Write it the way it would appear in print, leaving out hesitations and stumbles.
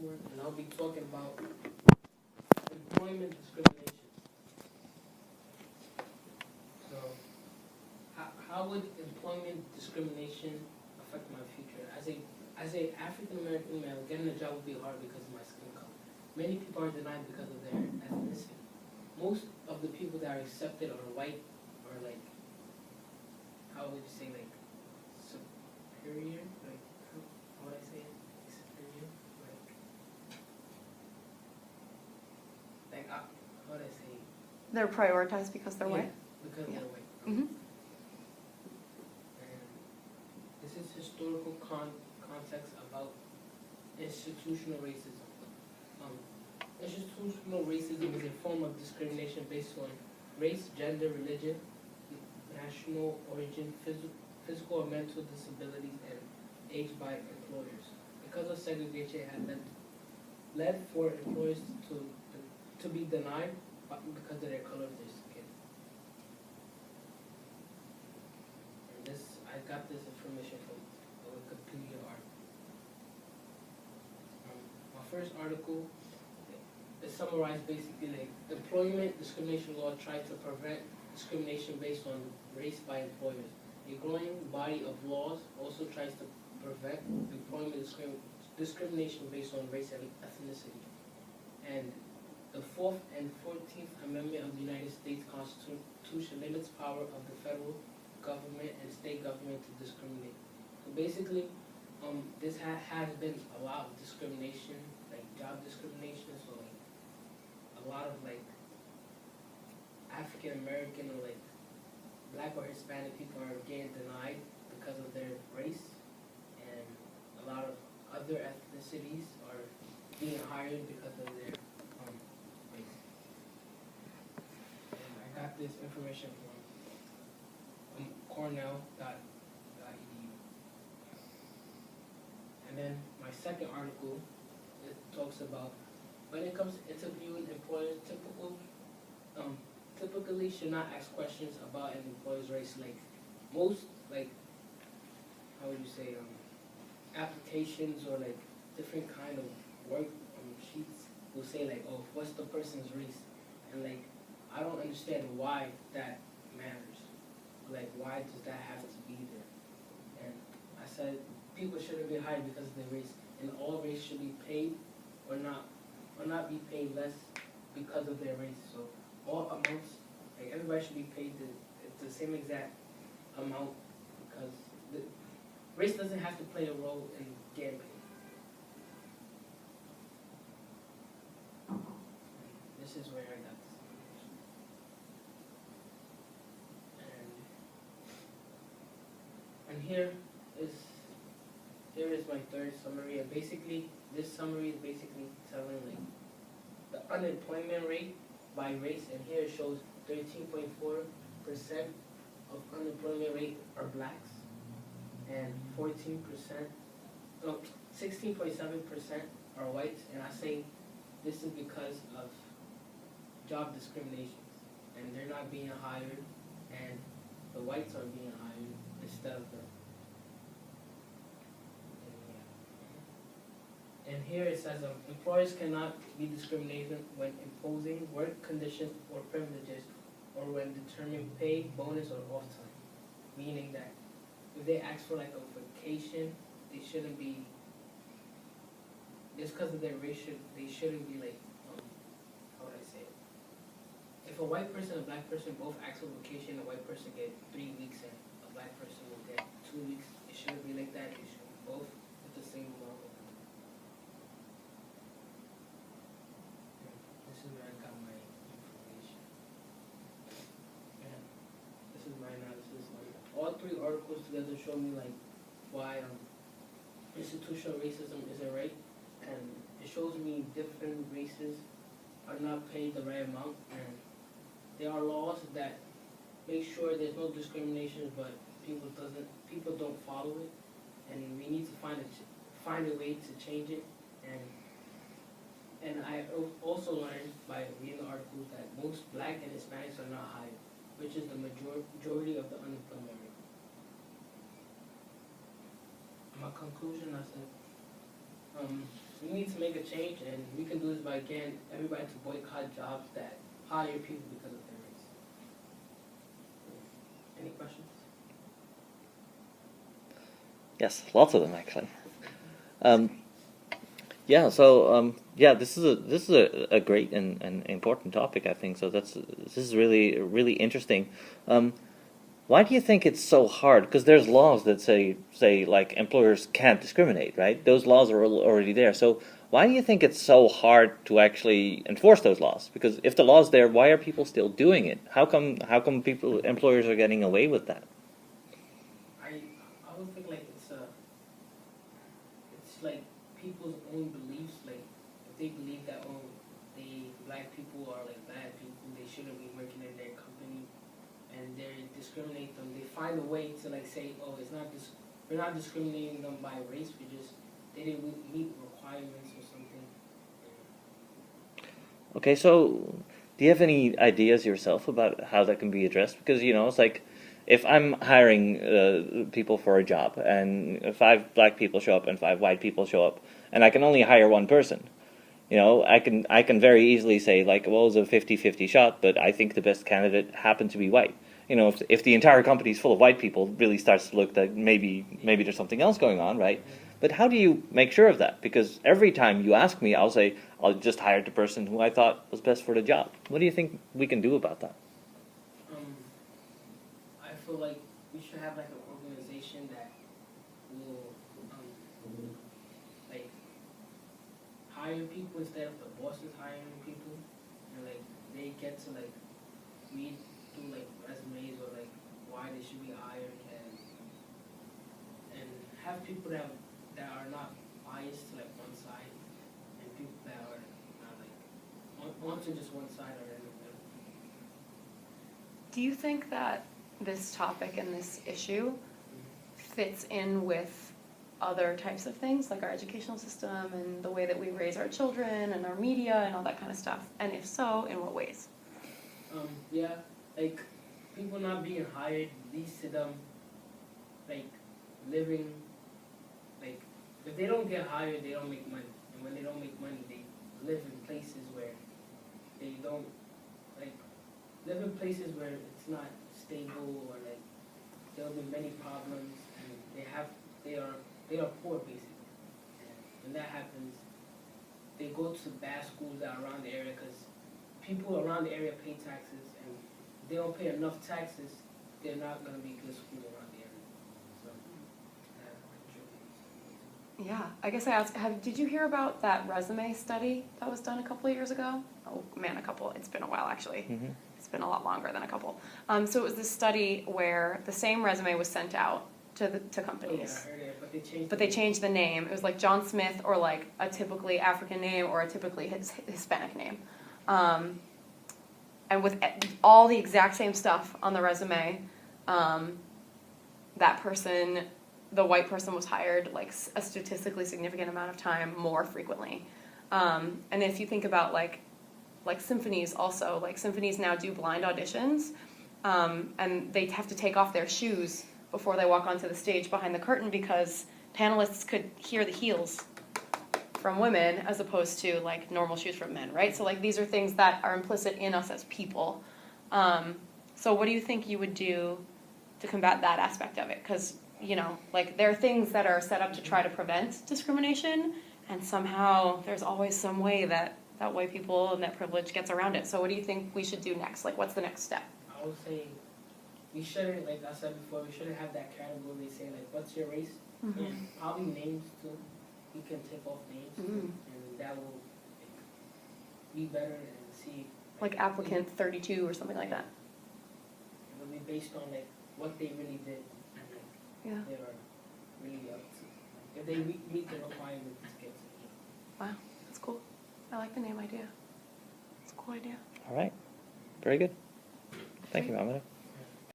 sophomore, and I'll be talking about employment discrimination. So, how would employment discrimination affect my future? As a African American male, getting a job would be hard because of my skin color. Many people are denied because of their ethnicity. Most of the people that are accepted are white, or like, how would you say, like, superior? Like, how would I say it? Superior? How would I say it? They're prioritized because they're white? Because Yeah. they're white. Mm-hmm. And this is historical context about institutional racism. Institutional racism is a form of discrimination based on race, gender, religion, national origin, physical or mental disabilities, and age by employers. Because of segregation, it had led for employers to be denied because of their color of their skin. And I got this information from a Wikipedia article. My first article, it summarized basically like employment discrimination law tried to prevent discrimination based on race by employers. A growing body of laws also tries to prevent employment discrimination based on race and ethnicity. And the 4th and 14th Amendment of the United States Constitution limits power of the federal government and state government to discriminate. So basically, this has been a lot of discrimination, like job discrimination. So like a lot of like African American or like Black or Hispanic people are getting denied because of their race, and a lot of other ethnicities are being hired because of their race. And I got this information from Cornell.edu. And then my second article, it talks about when it comes to interviewing employers, typically should not ask questions about an employer's race. Like most, like, how would you say, applications or like different kind of work sheets will say like, oh, what's the person's race? And like, I don't understand why that matters. Like, why does that have to be there? And I said people shouldn't be hired because of their race, and all race should be paid or not be paid less because of their race. So all amounts, like everybody should be paid the same exact amount, because race doesn't have to play a role in getting paid. This is where I got this information. And here is my third summary. And basically, this summary is basically telling like the unemployment rate by race, and here it shows 13.4% of unemployment rate are blacks, and 16.7% are whites. And I say this is because of job discriminations, and they're not being hired, and the whites are being hired instead of them. And here it says employers cannot be discriminated when imposing work conditions or privileges, or when determining pay, bonus, or off time. Meaning that if they ask for like a vacation, they shouldn't be, just because of their race, they shouldn't be like, how would I say it? If a white person and a black person both ask for vacation, a white person get 3 weeks and a black person will get 2 weeks. It shouldn't be like that. It should be both with the same amount. This is where I got my information. And this is my analysis. All three articles together show me like why institutional racism isn't right, and it shows me different races are not paid the right amount, and there are laws that make sure there's no discrimination, but people don't follow it, and we need to find a way to change it. And I also learned by reading the articles that most Black and Hispanics are not hired, which is the majority of the unemployment rate. My conclusion, I said, we need to make a change, and we can do this by getting everybody to boycott jobs that hire people because of their race. Any questions? Yes, lots of them actually. Yeah, so yeah, this is a great and important topic, I think. So this is really interesting. Why do you think it's so hard? Because there's laws that say like employers can't discriminate, right? Those laws are already there. So why do you think it's so hard to actually enforce those laws? Because if the law's there, why are people still doing it? How come employers are getting away with that? I would think like it's like people's own beliefs. Like if they believe that black people are like bad people, they shouldn't be working in their company, and they discriminate them. They find a way to like say, oh, we're not discriminating them by race. They didn't meet requirements or something. Okay, so do you have any ideas yourself about how that can be addressed? Because it's like, if I'm hiring people for a job, and 5 black people show up and 5 white people show up, and I can only hire one person, I can very easily say, like, well, it's a 50-50 shot, but I think the best candidate happened to be white. If the entire company is full of white people, it really starts to look that maybe there's something else going on, right? But how do you make sure of that? Because every time you ask me, I'll say, I'll just hire the person who I thought was best for the job. What do you think we can do about that? I feel like we should have like an organization that will like hire people instead of the bosses hiring people, and like they get to like read through like resumes or like why they should be hired, and have people that are not biased to like one side, and people that are not like onto just one side or anything. Do you think that this topic and this issue fits in with other types of things, like our educational system and the way that we raise our children and our media and all that kind of stuff? And if so, in what ways? Yeah, like people not being hired leads to them like living, like if they don't get hired, they don't make money, and when they don't make money, they live in places where they don't it's not stable, or like there'll be many problems, and they are poor basically. And when that happens, they go to bad schools that are around the area, because people around the area pay taxes, and if they don't pay enough taxes, they're not going to be good schools around the area. So that contributes. Yeah, I guess I asked, did you hear about that resume study that was done a couple of years ago? Oh man, it's been a while actually. Mm-hmm. It's been a lot longer than a couple. So it was this study where the same resume was sent out to companies. Oh, yeah, I heard it, but they changed the name. It was like John Smith, or like a typically African name or a typically Hispanic name. And with all the exact same stuff on the resume, that person, the white person, was hired like a statistically significant amount of time more frequently. And if you think about like symphonies also, like symphonies now do blind auditions, and they have to take off their shoes before they walk onto the stage behind the curtain, because panelists could hear the heels from women as opposed to like normal shoes from men, right? So like these are things that are implicit in us as people. So what do you think you would do to combat that aspect of it? Because like there are things that are set up to try to prevent discrimination, and somehow there's always some way that white people and that privilege gets around it. So what do you think we should do next? Like, what's the next step? I would say we shouldn't, like I said before, we shouldn't have that category saying like, what's your race? Mm-hmm. And probably names too. We can take off names too, and that will be better, and see. Like applicant 32 or something like that. It will be based on like what they really did, and like they are really up to. If they meet the requirements to get to the job. Wow, that's cool. I like the name idea. It's a cool idea. All right. Very good. Thank you, Mamadou.